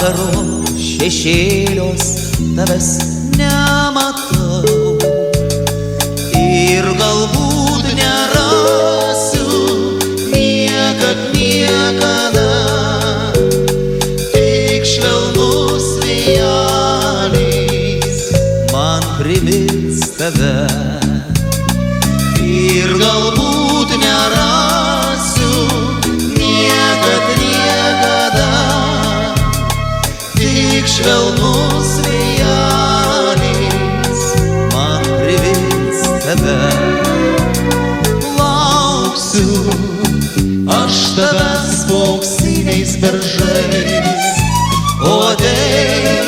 vakaro šešėlios tavęs nematau ir galbūt nerasiu niekada, tik švelnus vėjelis man primins tave ir galbūt nerasiu niekada, tik švelnus vėjelis man primins tave. Lauksiu aš tavęs auksiniais beržais, o ateik,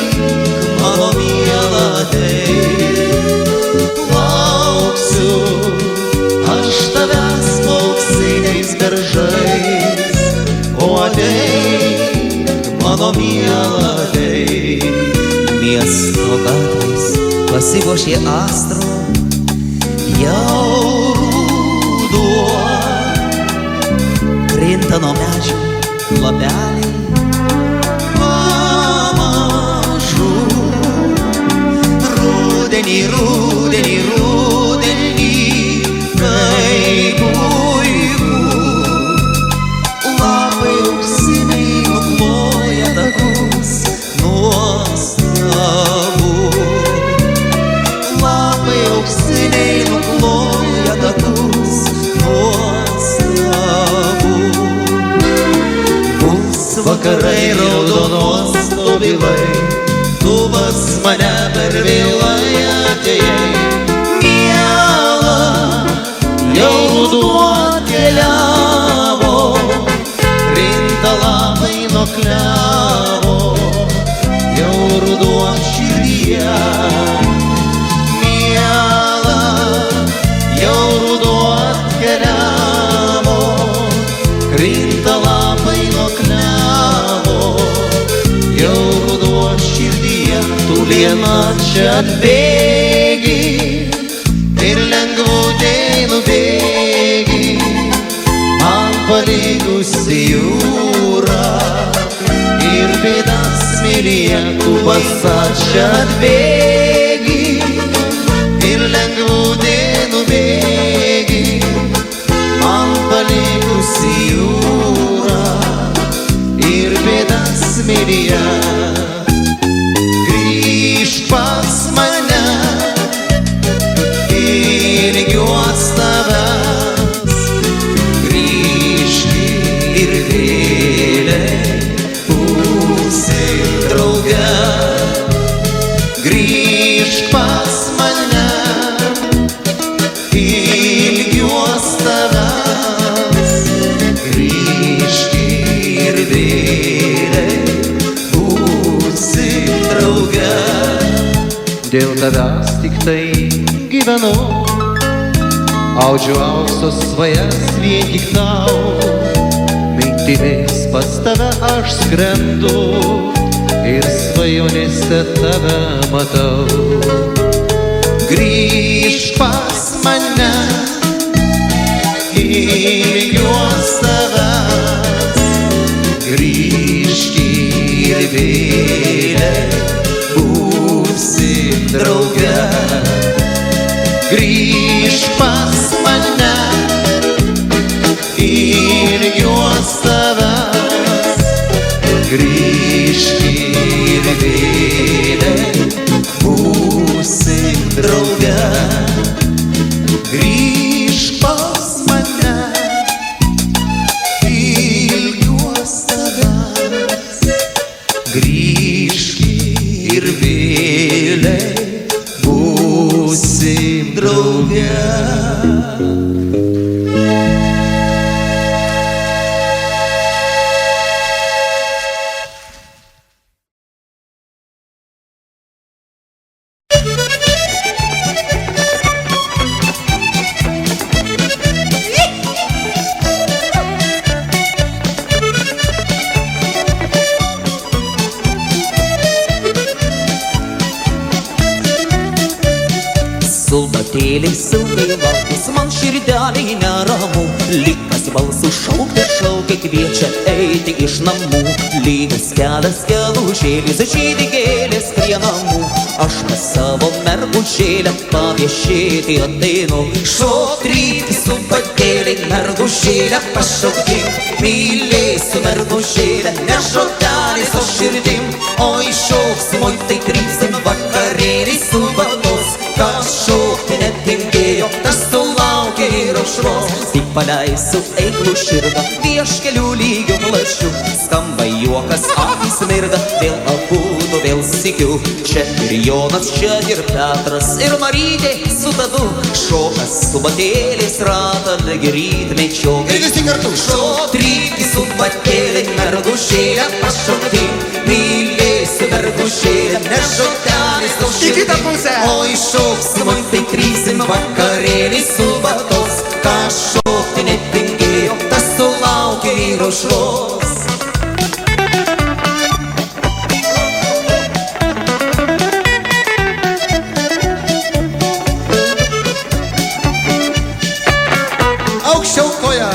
mano miela, ateik. Lauksiu aš tavęs auksiniais beržais, o ateik, mano miela, ateik. Miesto gatvės pasipuošė astro, jau ruduo, krinta nuo medžių lapeliai pamažu. Rudenį, rudenį, rudenį, kaip puiku, lapai auksiniai nukloja takus, nuostabu. Lapai auksiniai nukloja takus, nuostabu. Vakarai raudonos dobilai, tu pas mane per vėlai atėjai. Miela, jau ruduo atkeliavo, krinta lapai nuo klevo, jau ruduo širdyje. Miela, jau ruduo atkeliavo, krinta lapai nuo klevo, jau ruduo širdyje. Tu viena čia atbėgi ir lengvutei nubėgi, man palikusi jūrą ir bėdas mylėje. Tu pats čia atbėgi ir lengvutei nubėgi, man palikusi jūrą ir bėdas mylėje. Grįžk pas mane, ilgiuos tavęs, grįžk ir vėliai būsim drauge. Grįžk pas mane, ilgiuos tavęs, grįžk ir vėliai būsim drauge. Dėl tavęs tik tai gyvenu, audžiu aukso svajas vien tik tau. Mintimis pas tave aš skrendu ir svajonėse tave matau. Grįžk pas mane, ilgiuos tavęs, grįžk ir vėliai būsim drauge. Grįžk pas mane, ilgiuos tavęs, grįžk ir vėliai būsim drauge. Grįžk pas mane, ilgiuos tavęs, grįžk ir vėliai būsim drauge. Subatėlis ilgai laukus, man širdeliai neramu. Likas balsų šaukia, kviečia eiti iš namų. Lygas kelias gelužėlis, žydi gėlės prie namų. Aš pas savo mergužėlę paviešėti ateinu. Šokryk, Subatėlį, mergužėlę pašaukink. Mylėsiu mergužėlę, ne žodelis, o širdim. Oi šoksim, oi tai trypsim, vakarėlį Subatos. Kas šokti netingėjo, tas sulaukė ir aušros. Tik paleisiu eiklų širdą, vieškelių lygių plašiu. Skamba juokas, akys mirda, vėl abudu, vėl sykiu. Čia ir Jonas, čia ir Petras, ir Marytė su tadu. Šokas Subatėlis ratą, negi rytmečio. Ir visi kartu. Šokryk, Subatėlį, mergužėlę pašaukink. Mylėsiu mergužėlę, ne žodelis, o širdim. Į kitą pusę. Oi šoksim, oi tai trypsim, vakarėlį Subatos. Kas šokti netingėjo, tas sulaukė ir aušros. Aukščiau koja.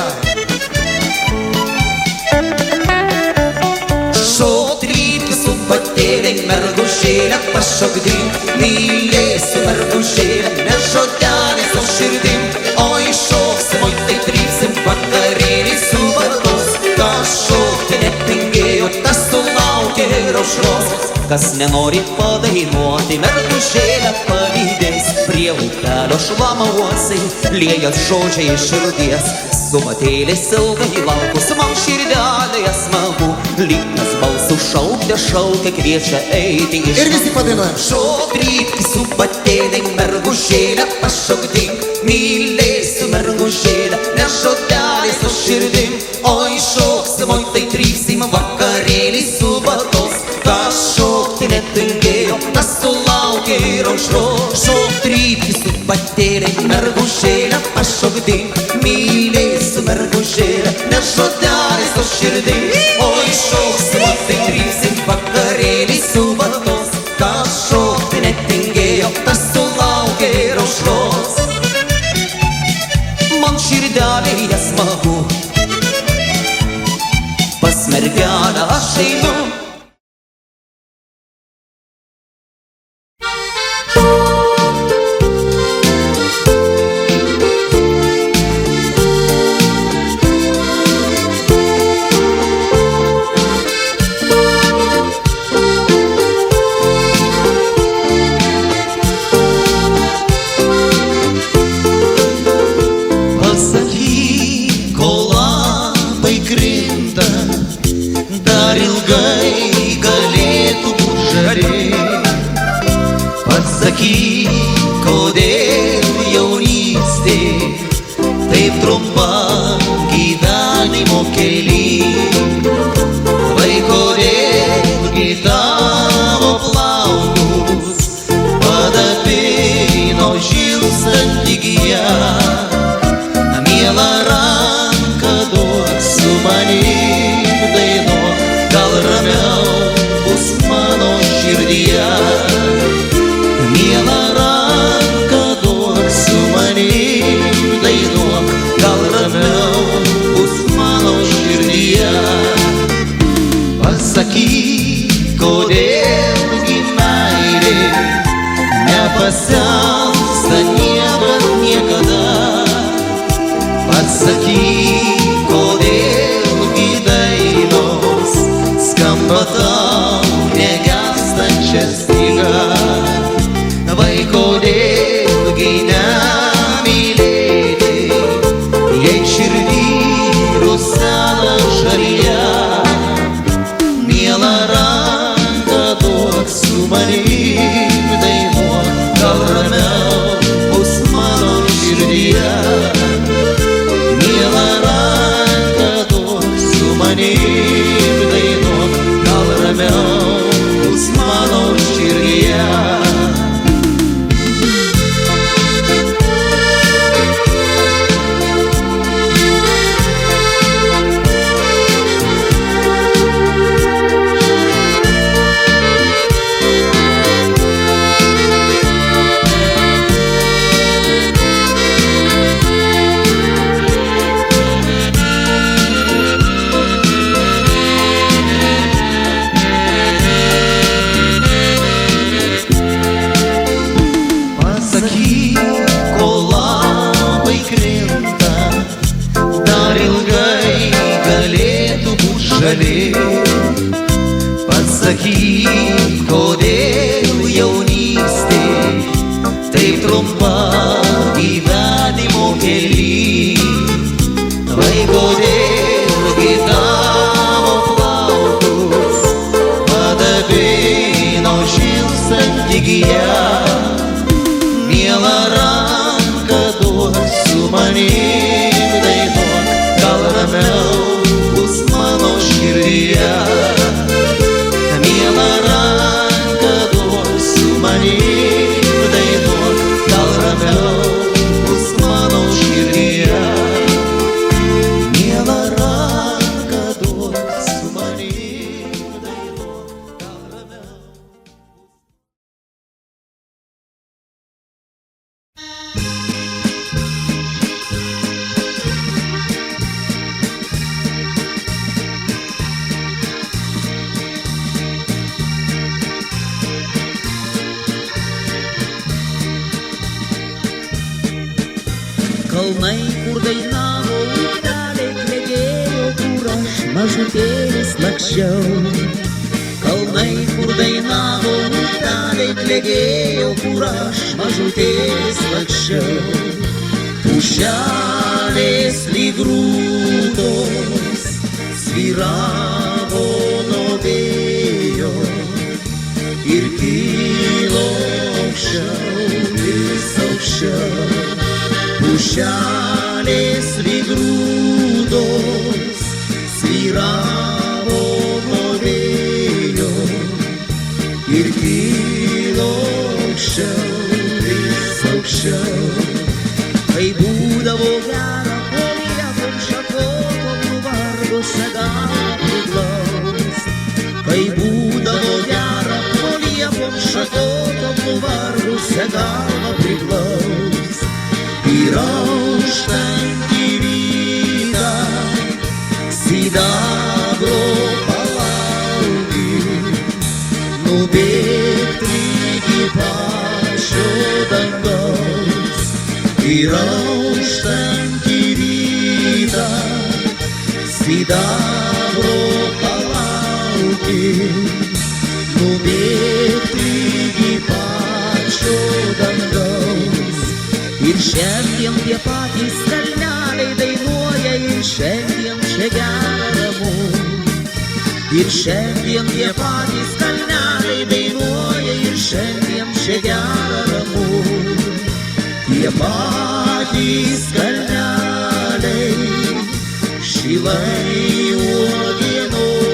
Šokryk, Subatėlį, mergužėlę pašaukink. Mylėsiu mergužėlę, ne žodelis, o širdim. Oi šoksim, oi tai trypsim, vakarėlį Subatos. Kas šokti netingėjo, tas sulaukė ir aušros. Kas nenori padainuoti, mergužėlę palydės. Prie upelio šlamauosiai, liejas žodžiai iš širdies. Subatėlis ilgai laukus, man širdelėje smagu. Likas balsų šaukia, kviečia eiti iš. Ir visi padainuojam. Šokryk, Subatėlį, mergužėlę pašaukink. Mylėsiu mergužėlę, ne žodelis, o širdim. Oi šoksim, oi tai trypsim, vakarėlį Subatos. Kas šokti netingėjo, tas sulaukė ir aušros. Šokryk, Subatėlį, mergužėlę pašaukink. Mylėsiu mergužėlę, ne žodelis, o širdim. Oi šoksim, oi tai trypsim, vakarėlį Subatos. Kas šokti netingėjo, tas sulaukė ir aušros. Man širdelėje smagu, pas mergelę aš einu. Pasakyk, kol lapai krinta, dar ilgai galėtų būt žali. Pasakyk, kodėl jaunystė taip trumpa gyvenimo kely. Vai kodėlgi tavo plaukus padabino žilstanti gija. Miela ranka duok, su manim dainuok, gal ramiau bus mano širdyje. Miela ranka duok, su manim dainuok, gal ramiau bus mano širdyje. Pasakyk, kodėlgi meilė nepasensta niekada. Pasakyk, kodėlgi dainos skamba tau negęstančia styga. Vai kodėlgi nemylėti, jei širdį rusena žarija. Miela ranka duok, su manim dainuok, gal ramiau bus mano širdyje. Miela gali pasakyk, kodėl jaunystė taip trumpa gyvenimo kely. Vai kodėl gi tavo plaukus padabino šilstanti gija. Miela ranka duosiu manim dainuok, gal ramiau bus mano širdyje. Miela ranka duosiu manim dainuok, gal ramiau bus mano širdyje. Miela ranka duosiu manim dainuok, gal ramiau. Kalnai, kur dainavo upeliai, klegėjo, kur aš mažutėlis lakščiau. Kalnai, kur dainavo upeliai, klegėjo, kur aš mažutėlis lakščiau. Pušelės lyg rūtos svyravo nuo vėjo ir kilo aukščiau, vis aukščiau. Pušelės lyg rūtos svyravo nuo vėjo ir kilo aukščiau, vis aukščiau. Kai būdavo gera, po liepom šakotom nuvargusią galvą priglaust. Kai būdavo gera, po liepom šakotom nuvargusią galvą priglaust. Ir auštantį rytą sidabro palauki, nubėgt iki pačio dangaus. Ir auštantį rytą sidabro palauki, nubėgt iki pačio dangaus. Ir šiandien tie patys kalneliai dainuoja, ir šiandien čia gera ramu. Ir šiandien tie patys kalneliai dainuoja, ir šiandien čia gera ramu. Tie patys kalneliai šilai uogienojai,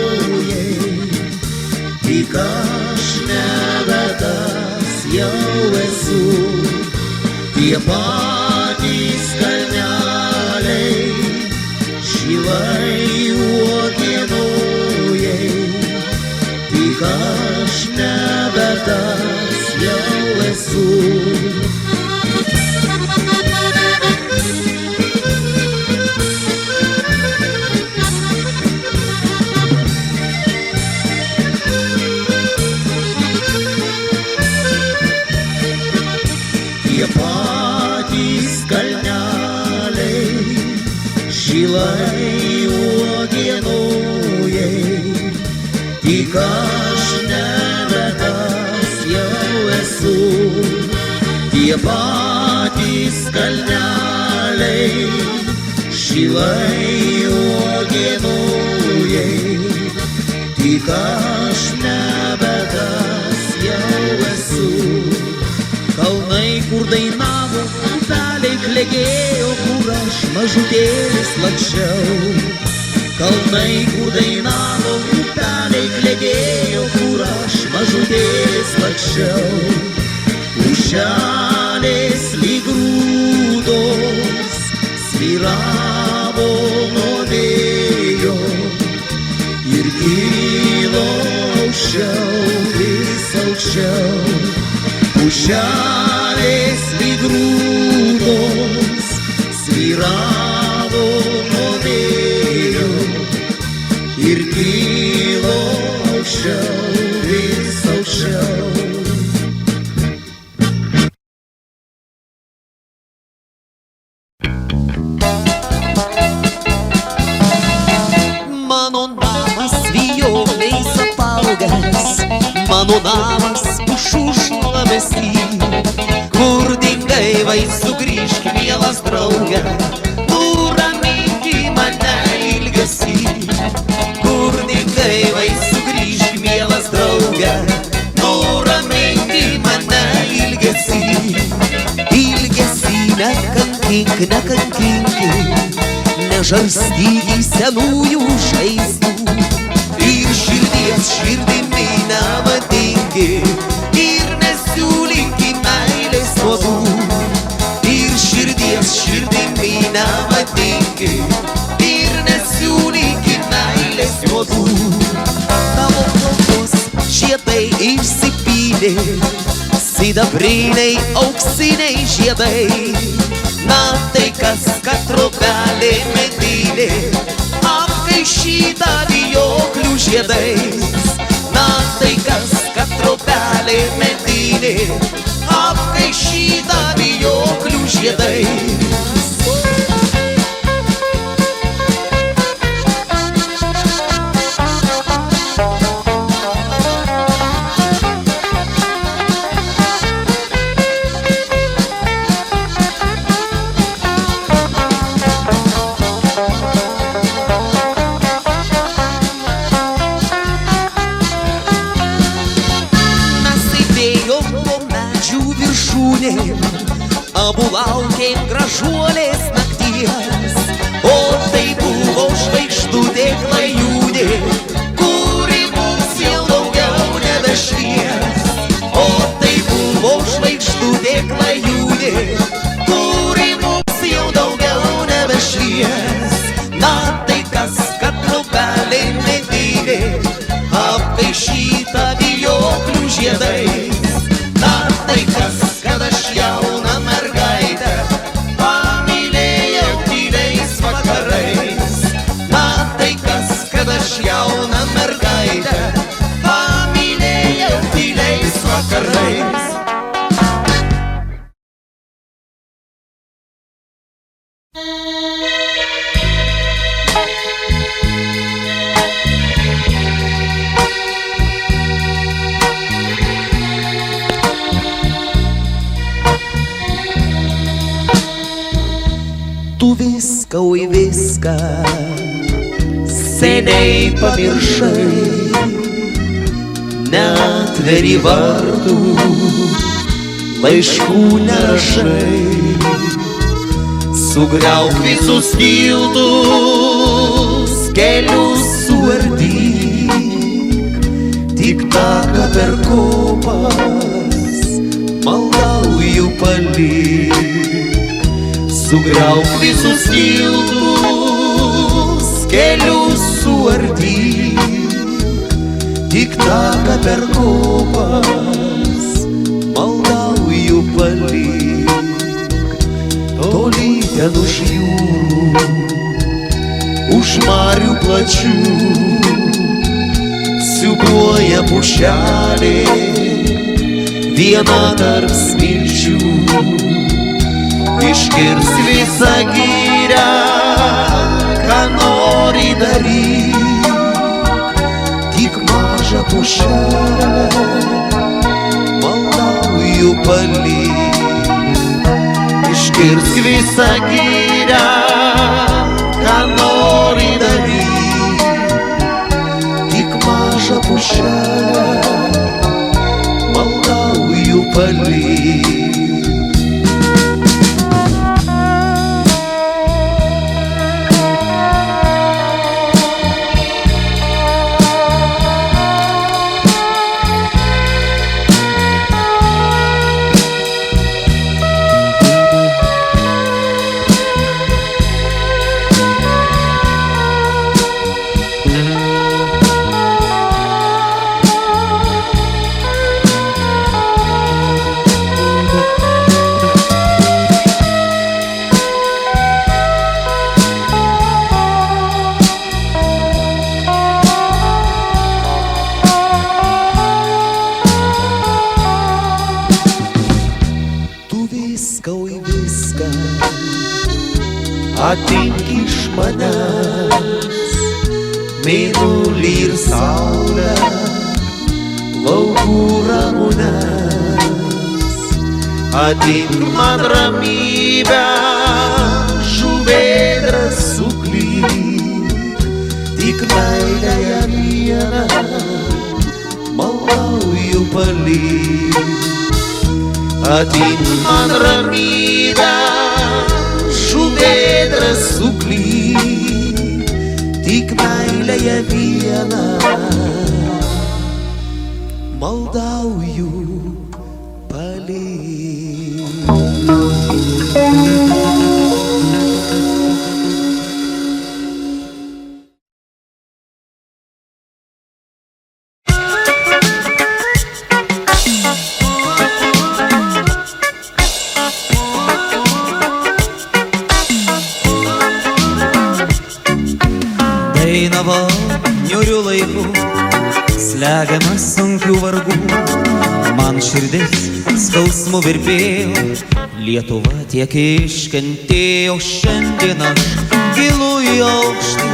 tik aš nebe tas jau esu. Tie patys kalneliai šilai uogienojai, tik aš nebe tas jau esu. Tie patys kalneliai šilai uogienojai, tik aš nebe tas jau esu. Tie patys kalneliai šilai uogienojai, tik aš nebe tas jau esu. Kalnai, kur dainavo upeliai, klegėjo, kur aš mažutėlis lakščiau. Kalnai, kur dainavo upeliai, klegėjo, kur aš mažutėlis lakščiau. Pušelės lyg rūtos svyravo nuo vėjo ir kilo aukščiau, vis aukščiau. Pušelės lyg rūtos svyravo nuo vėjo ir kilo aukščiau, vis aukščiau. Mano namas mano namas pušų šlamesy, kur dingai vai sugrįžk, mielas drauge, nuraminki mane ilgesį. Kur dingai vai sugrįžk, mielas drauge, nuraminki mane ilgesį. Ilgesį nekankink, nekankink, nežarstyk į senųjų žaizdų. Ir širdies širdimi nevadinki, ir nesiūlyk į meilės nuodų. Ir širdies širdimi nevadinki, ir nesiūlyk į meilės nuodų. Tavo plaukos žiedai išsipylė, sidabriniai auksiniai žiedai. Na tai kas, kad trobelė medinė apkaišyta vijoklių žiedais. Na tai kas, kad trobelė medinė apkaišyta vijoklių žiedais. Abu laukėm gražuolės nakties, o tai buvo žvaigždutė klajūnė, kuri mums jau daugiau nebešvies. O tai buvo žvaigždutė klajūnė, kuri mums jau daugiau nebešvies. Na tai kas, kad trobelė medinė apkaišyta vijoklių žiedais. Na tai kas, kad aš jauna mergaitė pamylėjau tyliais vakarais. Na tai kas, kad aš jauna mergaitė pamylėjau tyliais vakarais. Tu viską, oi viską seniai pamiršai, neatveri vartų, laiškų nerašai. Sugriauk visus tiltus, kelius suardyk, tik taką per kopas maldauju palik. Sugriauk visus tiltus, kelius suardyk, tik taką per kopas maldauju palik. Toli ten už jūrų, už marių plačių, siūbuoja pušelė, viena tarp smilčių. Iškirs visą girią, ką nori daryk, tik mažą pušelę maldauju palik. Iškirs visą girią, ką nori daryk, tik mažą pušelę maldauju palik. Atink iš manęs mėnulį ir saulę, laukų ramunes. Ateik man ramybę, žuvėdras suklyk, tik meilėje vieną maldauju palik. Ateik man ramybę, žuvėdras suklyk, tik meilėje vieną maldauju palik. Dainavo niūrių laikų, slegiamas sunkių vargų, man širdis skausmų virpėjo, Lietuva tiek iškentėjo. Šiandien aš gilu į aukštį,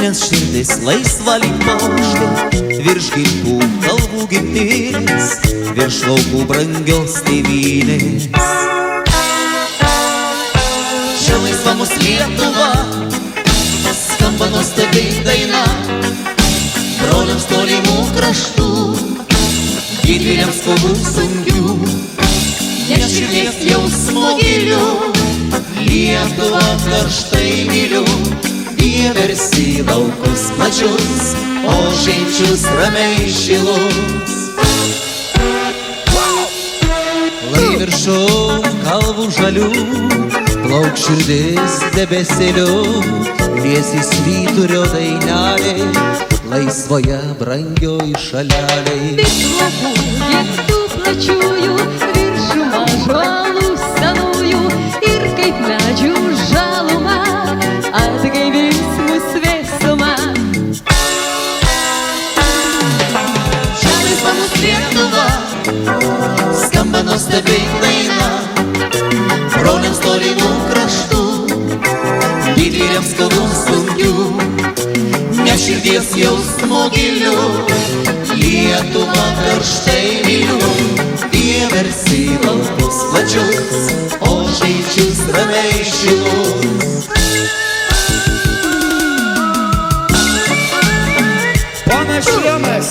nes širdis laisva lyg paukštė, virš gimtų kalvų gimtinės, virš laukų brangios tėvynės. Čia laisva mus Lietuva, skamba nuostabi daina, broliams tolimų kraštų, didvyriams kovų sunkių, nes širdies jausmo gilių, Lietuvą karštai myliu, vieversį laukus plačius, o žemčius ramiai šilus. Lai viršum kalvų žalių, plauk širdis debesėliu, liesis vyturio dainelė, laisvoje brangioj šalelėj. Virš laukų gimtų plačiųjų, viršum ąžuolų senųjų, ir kaip medžių žaluma atgaivins mus vėsumą. Čia laisva mus Lietuva, skamba nuostabi daina, broliams tolimų kraštų, didvyriams kovų sunkių, nes širdies jausmo gilių, Lietuvą karštai myliu, vieversį laukus plačius, o žemčius ramiai šilus. Ponas Šiemas.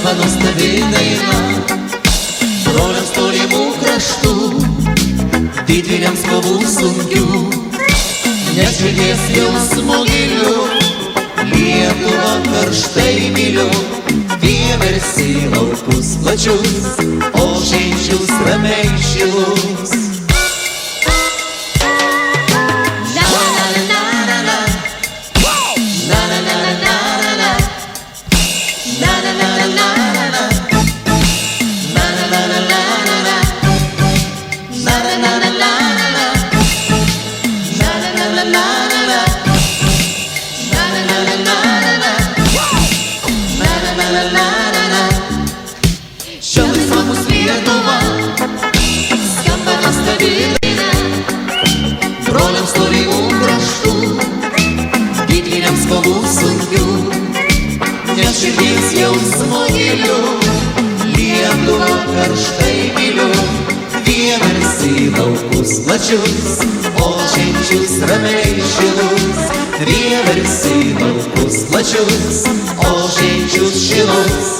Nuostabi daina, broliams tolimų kraštų, didvyriams kovų sunkių, nes širdies jausmo gilių, Lietuvą karštai myliu, vieversį laukus plačius, o žemčius ramiai šilus. Broliams tolimų kraštų, didvyriams kovų sunkių, nes širdies jausmo gilių, Lietuvą karštai myliu, vieversį laukus plačius, o žemčius ramiai šilus, vieversį laukus plačius, o žemčius šilus.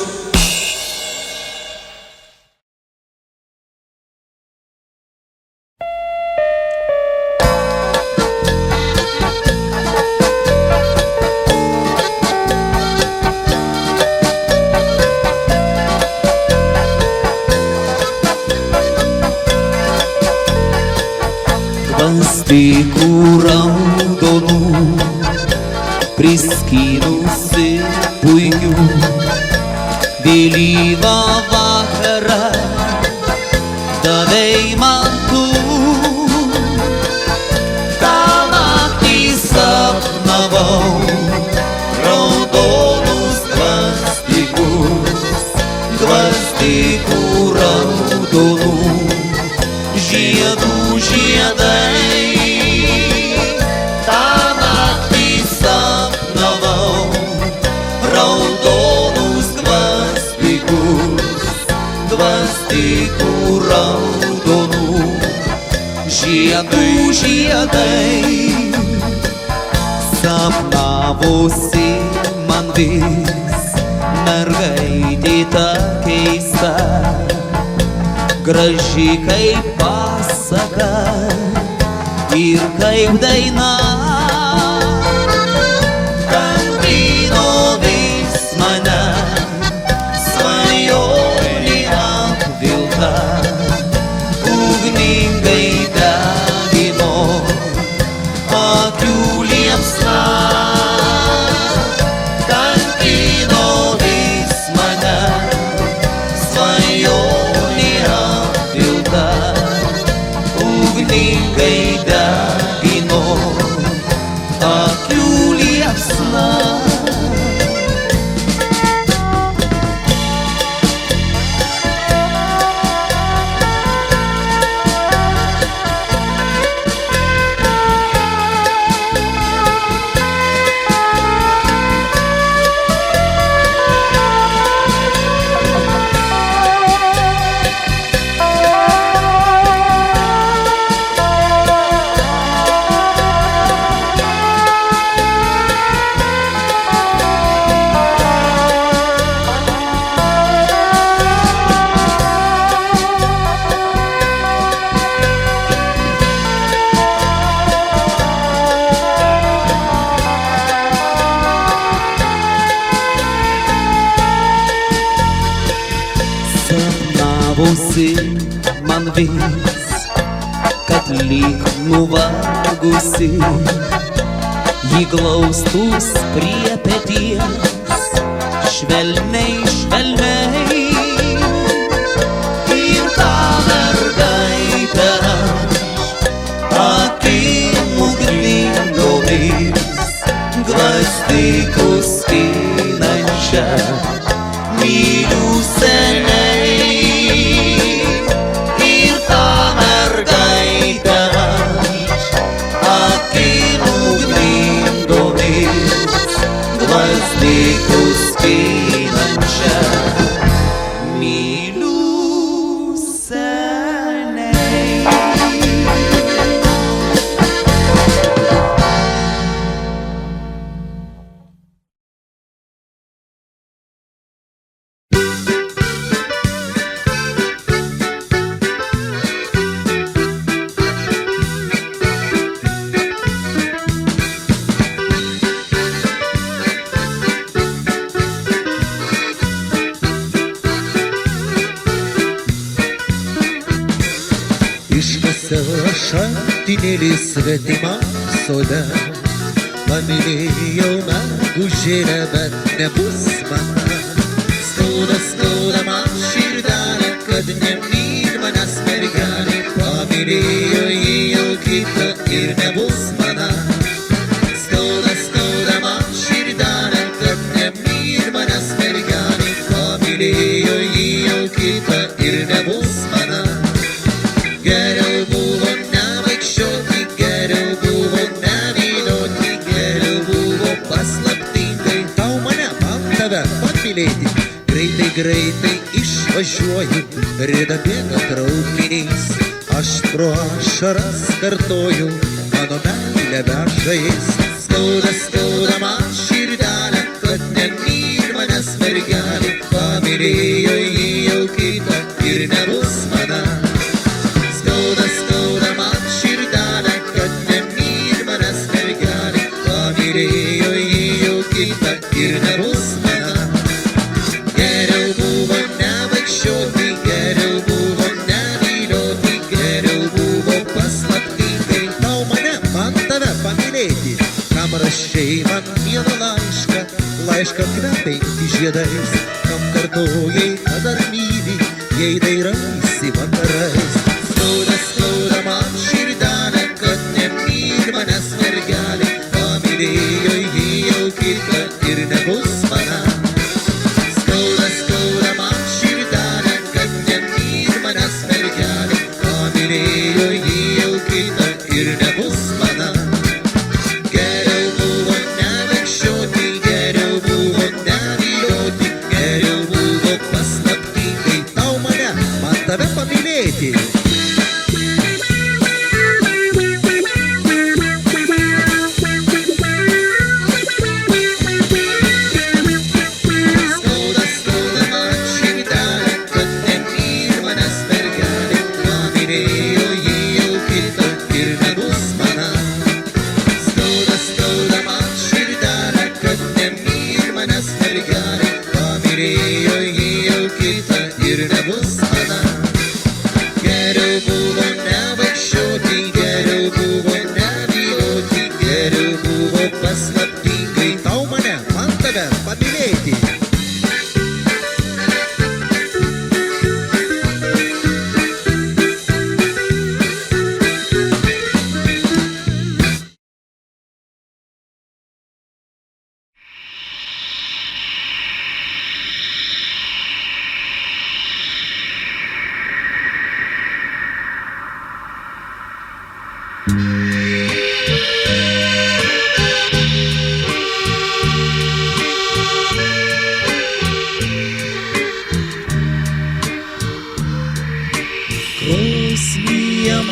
Gvazdikų raudonų, priskynusi puikių, vėlyvą vakarą davei man tu, žiedų žiedai. Sapnavosi man vis mergaitė ta keista, graži kaip pasaka ir kaip daina. Kankino vis mane svajonė apvilta, ugningai degino akių liepsna. Kankino vis mane svajonė apvilta, ugningai degino akių liepsna. Sapnavosi man vis, kad lyg nuvargusi ji glaustus prie peties, švelniai, švelniai. Ir tą mergaitę akim ugningomis gvazdikus skinančią myliu seniai. Ir tą mergaitę akim ugningomis gvazdikus skinančią myliu seniai. Iškasiau šaltinėlį svetimam sode, pamylėjau mergužėlę, bet nebus mana. Skauda, skauda man širdelė, kad nemyli manęs mergelė, pamylėjo jį jau kitą ir nebus mana. Skauda, skauda man širdelė, kad nemyli manęs mergelė, pamylėjo jį jau kitą ir nebus mana. Geriau buvo nevaikščioti, geriau buvo nevilioti, geriau buvo paslaptingai tau mane, man tave pamylėti. Greitai, greitai išvažiuoju, rida bėga traukiniais, aš pro ašaras kartoju, mano meilė vežais. Skauda, skauda man širdelė, kad nemyli manęs mergelė, pamylėjo jį jau kitą ir nebus mana. Skauda, skauda man širdelė, kad nemyli manęs mergelė, pamylėjo jį jau kitą ir nebus mana. Geriau buvo nevaikščioti, geriau buvo nevilioti, geriau buvo paslaptingai tau mane, man tave pamylėti. Kam rašei man vieną laišką, laišką kvepiantį žiedais, kam kartojai, kad dar myli, jei dairaisi vakarais. Skauda, skauda man širdelė, kad nemyli manęs mergelė, pamylėjo jį jau kitą ir nebus mana. Skauda, skauda man širdelė, kad nemyli manęs mergelė, pamylėjo jį jau kitą ir nebus mana. Geriau buvo nevaikščioti, geriau buvo nevilioti, geriau buvo paslaptingai tau mane, man tave pamylėti.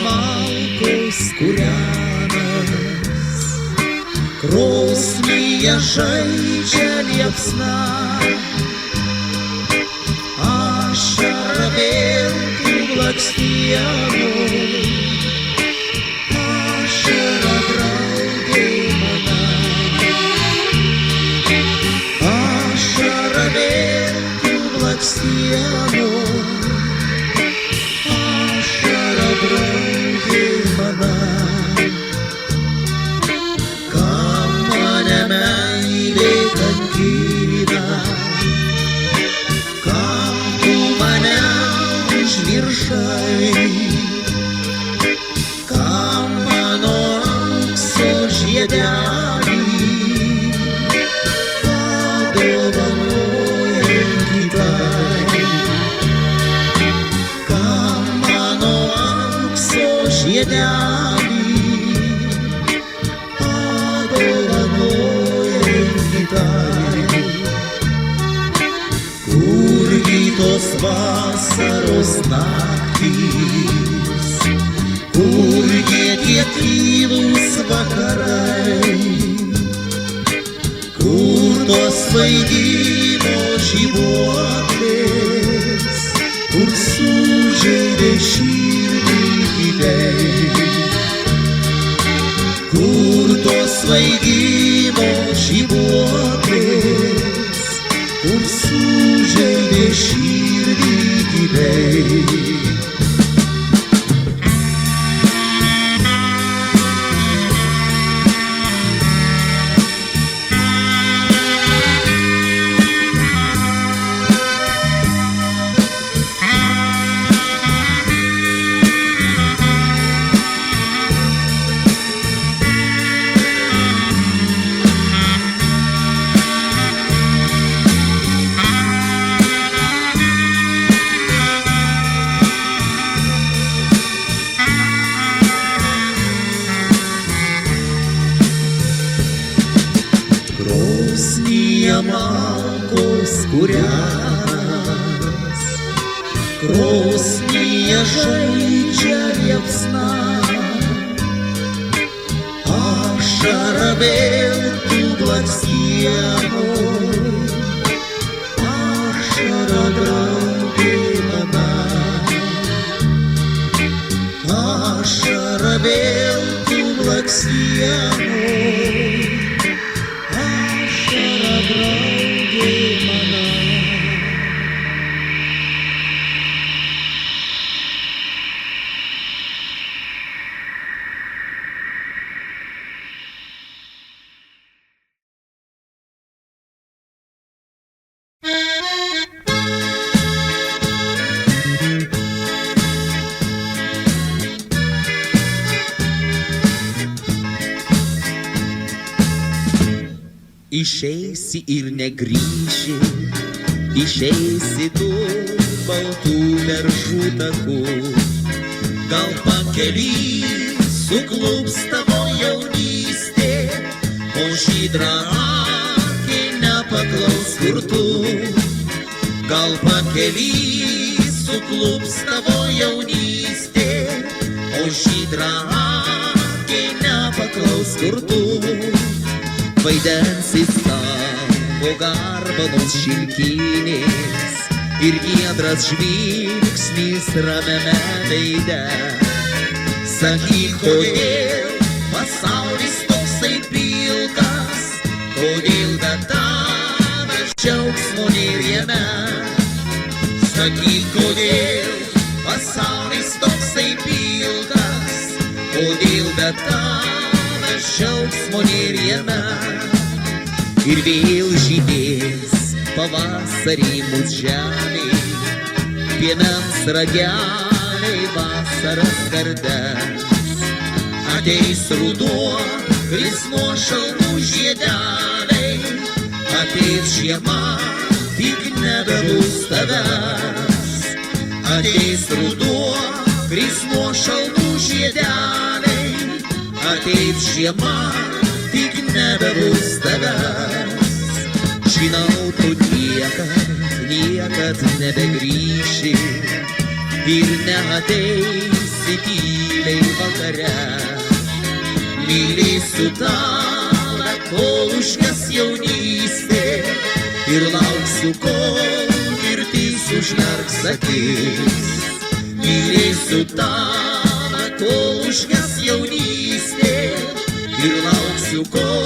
malkos kūrenas, krosnyje žaidžia liepsna, ašara vėl blakstienų, ašara draugė mana, ašara vėl blakstienų, ašara draugė mana. Kam mane meilė kankina, kam tu mane užmiršai, kam mano aukso žiedelį padovanojai kitai, kam mano aukso žiedelį padovanojai kitai. Kurgi tos vasaros naktys, kurgi tie tylūs vakarai, kur tos svaigimo žibuoklės, kur sužeidė širdį giliai, kur tos svaigimo žibuoklės, kur sužeidė širdį giliai. Krosnyje malkos kūrenas, krosnyje žaidžia liepsna, ašara vėl tų blakstienų, ašara draugė mana, ašara vėl tų blakstienų, ašara draugė mana. Išeisi ir negrįši, išeisi tu baltų beržų taku, gal pakely suklubs tavo jaunystė, o žydra akį nepaklaus kur tu, gal pakely suklubs tavo jaunystė, o žydra akį nepaklaus kur tu. Vaidensis tavo garbanos šilkinės ir giedras žvilgsnis ramiame veide. Sakyk, kodėl pasaulis toksai pilkas, kodėl be tavęs džiaugsmo nėr jame. Sakyk, kodėl pasaulis toksai pilkas, kodėl be tavęs džiaugsmo nėr jame. Ir vėl žydės pavasarį mūs žemė, piemens rageliai vasaros gardes. Ateis ruduo, krismo šalmų žiedeliai, ateis žiema, tik nebebus tavęs. Ateis ruduo, krismo šalmų žiedeliai, ateis žiema, tik nebebus tavęs. Žinau, tu niekad nebegrįši ir neateisi tyliai vakare. Mylėsiu tave, kol užges jaunystė, ir lauksiu, kol mirtis užmerks akis. Mylėsiu tave, kol užges jaunystė, ir lauksiu, kol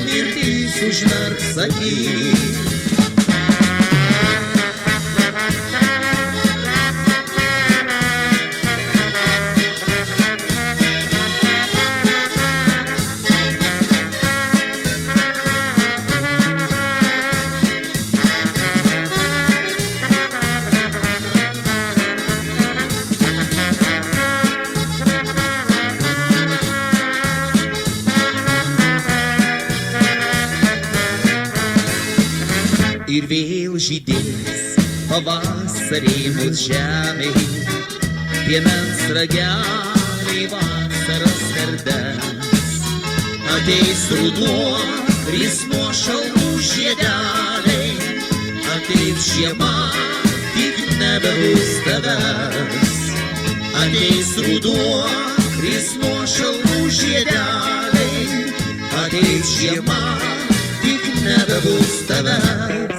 mirtis užmerks akis. Ir vėl žydės pavasarį mūsų žemėj, piemens rageliai vasaros kardens. Ateis ruduo, krismo šalmų žiedeliai, ateis žiema, tik nebebus tavęs. Ateis ruduo, krismo šalmų žiedeliai, ateis žiema, tik nebebus tavęs.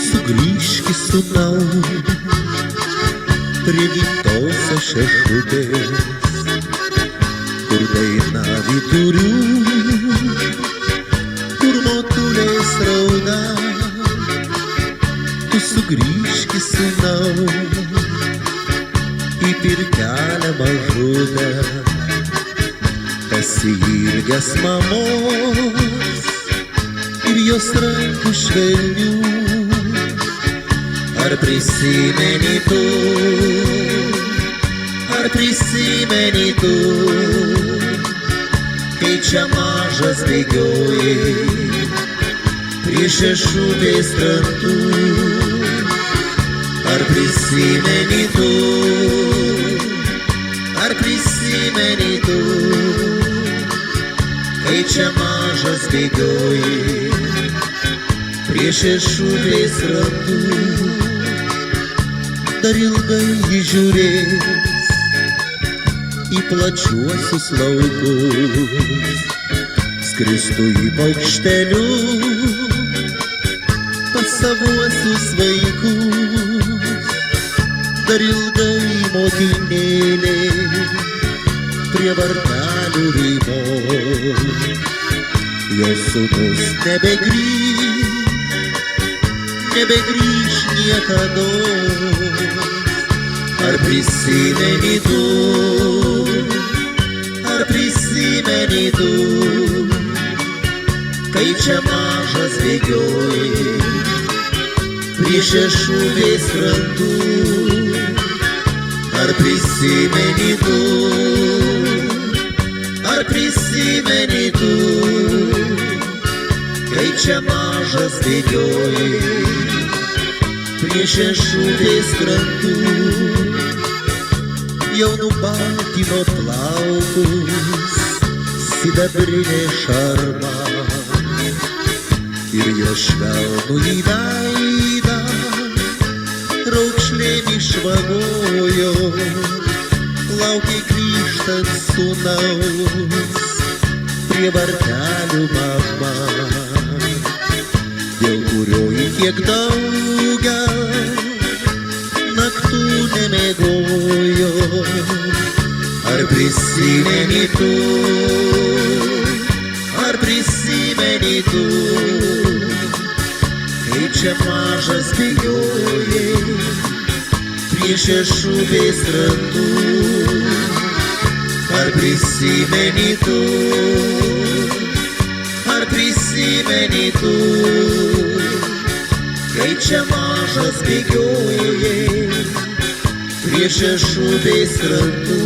Sugrįžki sūnau prie gimtosios šešupės, kur daina vidurių, kur motulės rauda. Tu sugrįžki sūnau į pirkelę mažutę, pasiilgęs mamos ir jos rankų švelnių. Ar prisimeni tu, kai čia mažas bėgiojai prie šešupės krantų? Ar prisimeni tu, kai čia mažas bėgiojai prie šešupės krantų? Dar ilgai ji žiūrės į plačiuosius laukus, skristų į paukštelius pas savuosius vaikus. Dar ilgai motinėlė prie vartelių rymos, jos sūnus nebegrįš niekados. Ar prisimeni tu, kai čia mažas bėgiojai prie šešupės krantų? Ar prisimeni tu, kai čia mažas bėgiojai prie šešupės krantų? Jau nubaltino plaukus sidabrinė šarma ir jo švelnų į veidą raukšlėm išvagojo. Laukė grįžtant sūnaus prie vartelių mama, dėl kurio į kiek daugiau naktų nemiegojo. Ar prisimeni tu, kai čia mažas bėgiojai prie šešupės krantų? Ar prisimeni tu, kai čia mažas bėgiojai prie šešupės krantų?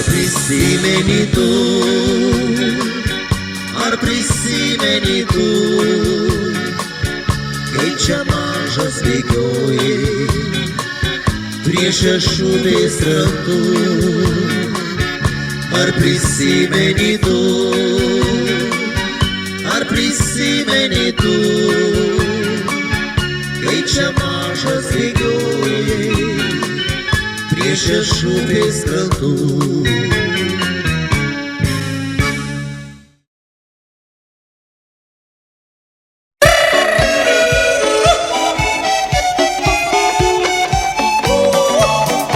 prisimeni tu, ar prisimeni tu, kai čia mažas bėgiojai prie šešupės krantų. Ar prisimeni tu, ar prisimeni tu, kai čia mažas bėgiojai prie šešupės krantų.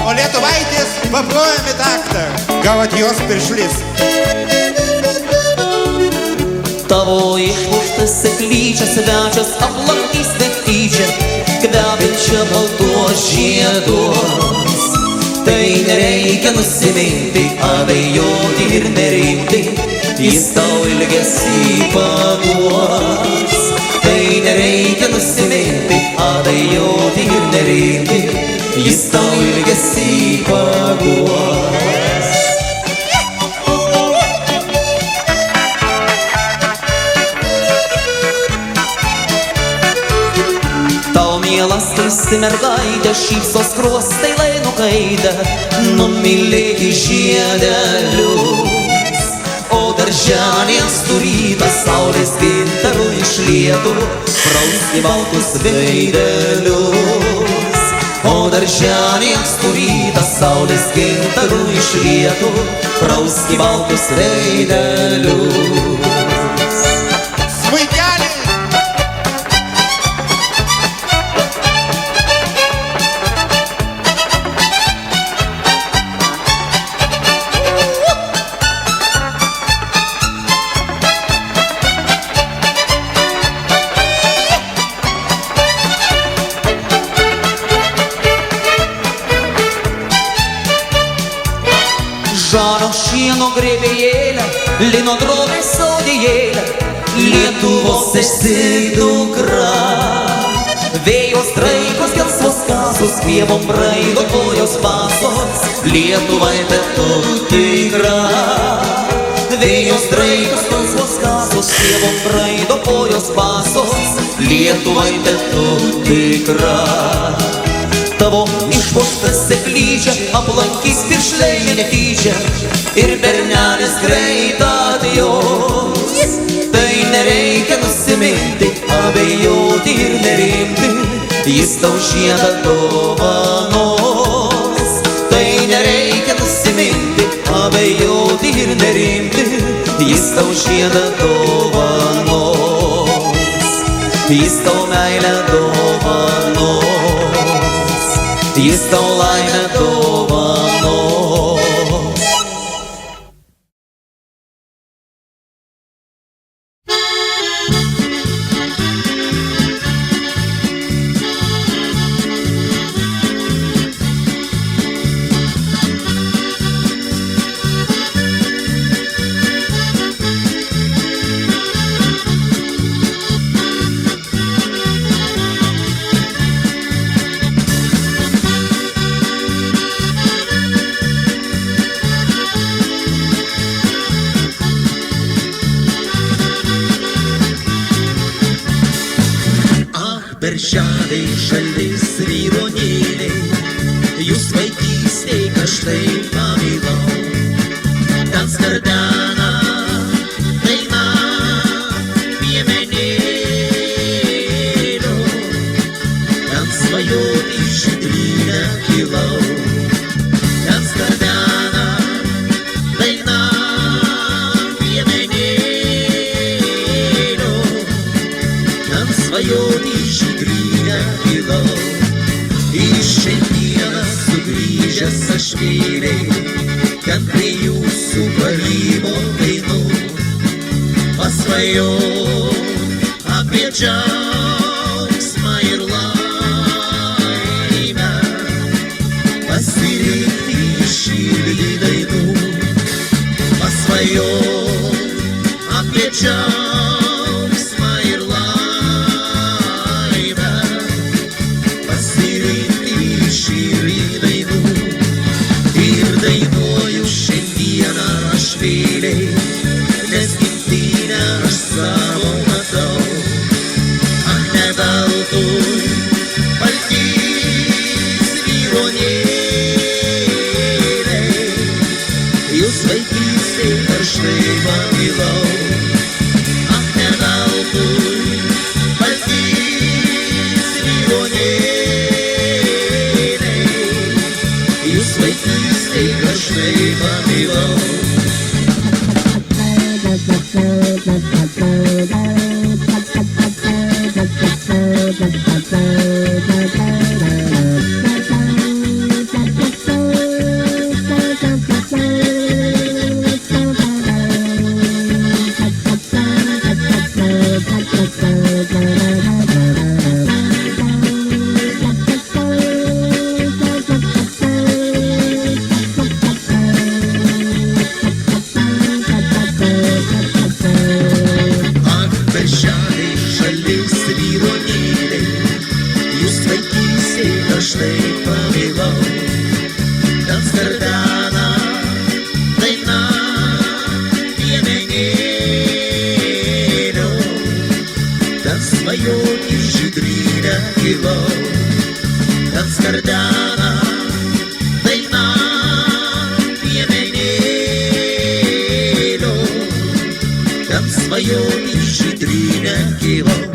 O lietuvaitės paplojami taktą, gavat jos piršlis. Tavo išmuštas seklyčia svečias aplankys netyčia, kvepiančia baltuos žieduos. Tai nereikia nusiminti, abejoti ir nerimti, jis tau ilgesį paduos. Tai nereikia nusiminti, abejoti ir nerimti, jis tau ilgesį paduos. Mielas tarsi mergaitė, šypsos skruostai lai nukaitę, numylėki žiedelius. O darželėje surytas saulės gintarų išlietų, prauski baltus veidelius. O darželėje surytas saulės gintarų išlietų, prauski baltus veidelius. Smuikelį! Žalio šieno grėbėjėlė, lino drobės sodėjėlė, Lietuvos esi dukra. Vėjo straikos gelsvos kasos, pievom braido kojos pasos, Lietuvaitė tu tikra. Vėjo straikos gelsvos kasos, pievom braido kojos pasos, Lietuvaitė tu tikra. Tavo išpuoštas seklyčia aplankys piršliai netyčia ir bernelis greit atjos. Tai nereikia nusiminti, abejoti ir nerimti, jis tau žiedą dovanos. Tai nereikia nusiminti, abejoti ir nerimti, jis tau žiedą dovanos. Jis tau meilę dovanos, jis tau laimę dovanos. Berželiai žalis vyronėliai, jūs vaikystėj kažkaip pamylau. Ten skardena daina piemenėlio, ten svajoti žydrynę kilau. Ten skardena daina piemenėlio, ten svajoti žydrynę kilau. Ir šiandieną sugrįžęs aš vėliai, kad prie jūsų palimo dainų pasvajau apie džiaugsmą ir laimę, pasirinkti širdį dainų. Pasvajau apie džiaugsmą ir laimę, pasirinkti širdį dainų. Ir dainuoju šiandien vaikystėj aš tai pamilau. Ach, ne veltui baltys vyronėliai, jūs vaikystėj aš tai pamilau. Aš tai pamilau, ten skardena daina piemenėlio, ten svajoti žydrynę gilau, ten skardena daina piemenėlio, ten svajoti žydrynę gilau.